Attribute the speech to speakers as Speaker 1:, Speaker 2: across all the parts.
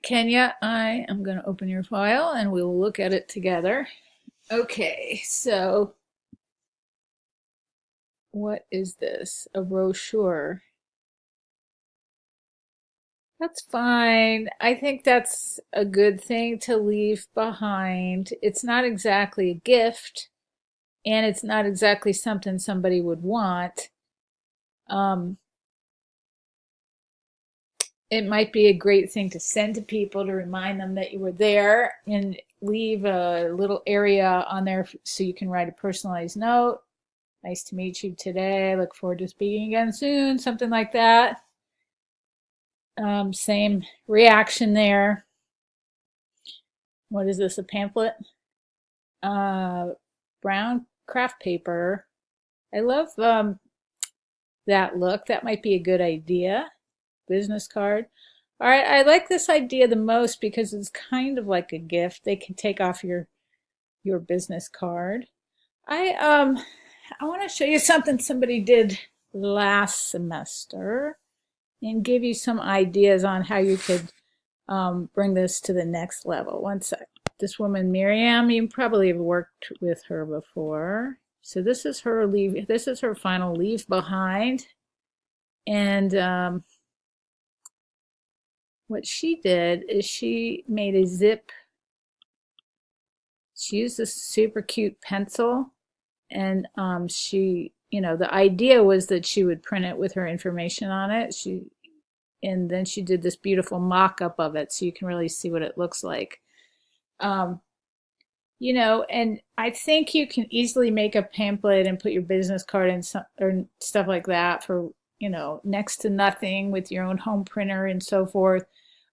Speaker 1: Kenya, I am going to open your file and we will look at it together. Okay, so what is this? A brochure. That's fine. I think that's a good thing to leave behind. It's not exactly a gift, and it's not exactly something somebody would want. Um, it might be a great thing to send to people to remind them that you were there, and leave a little area on there so you can write a personalized note. Nice to meet you today. Look forward to speaking again soon. Something like that. Same reaction there. What is this, a pamphlet? Brown craft paper. I love that look. That might be a good idea. Business card. All right, I like this idea the most because it's kind of like a gift. They can take off your business card. I want to show you something somebody did last semester and give you some ideas on how you could bring this to the next level. One sec. This woman, Miriam, you probably have worked with her before. So this is her leave. This is her final leave behind. And what she did is she made a zip. She used this super cute pencil, and the idea was that she would print it with her information on it. And then she did this beautiful mock-up of it so you can really see what it looks like. And I think you can easily make a pamphlet and put your business card in or stuff like that for, next to nothing with your own home printer and so forth.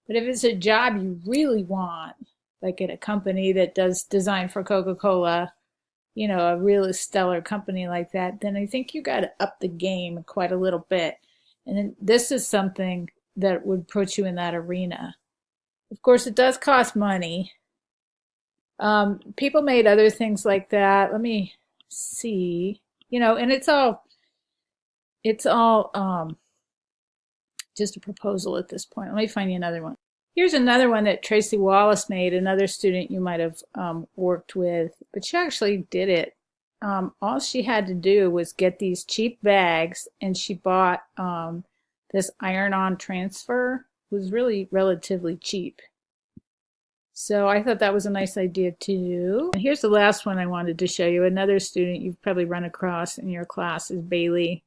Speaker 1: But if it's a job you really want, like at a company that does design for Coca-Cola, a really stellar company like that, then I think you got to up the game quite a little bit. And then this is something that would put you in that arena. Of course, it does cost money. People made other things like that. Let me see. And it's all just a proposal at this point. Let me find you another one. Here's another one that Tracy Wallace made, another student you might have worked with, but she actually did it. All she had to do was get these cheap bags, and she bought this iron-on transfer. It was really relatively cheap. So I thought that was a nice idea too. And here's the last one I wanted to show you. Another student you've probably run across in your class is Bailey.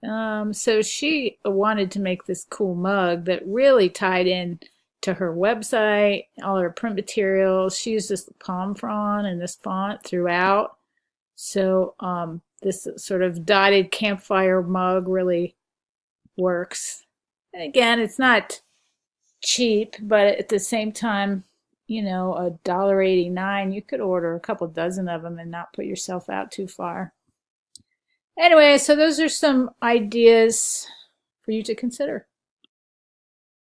Speaker 1: So she wanted to make this cool mug that really tied in to her website, all her print materials. She used this palm frond and this font throughout. So this sort of dotted campfire mug really works. And again, it's not cheap, but at the same time, $1.89, you could order a couple dozen of them and not put yourself out too far. Anyway, so those are some ideas for you to consider.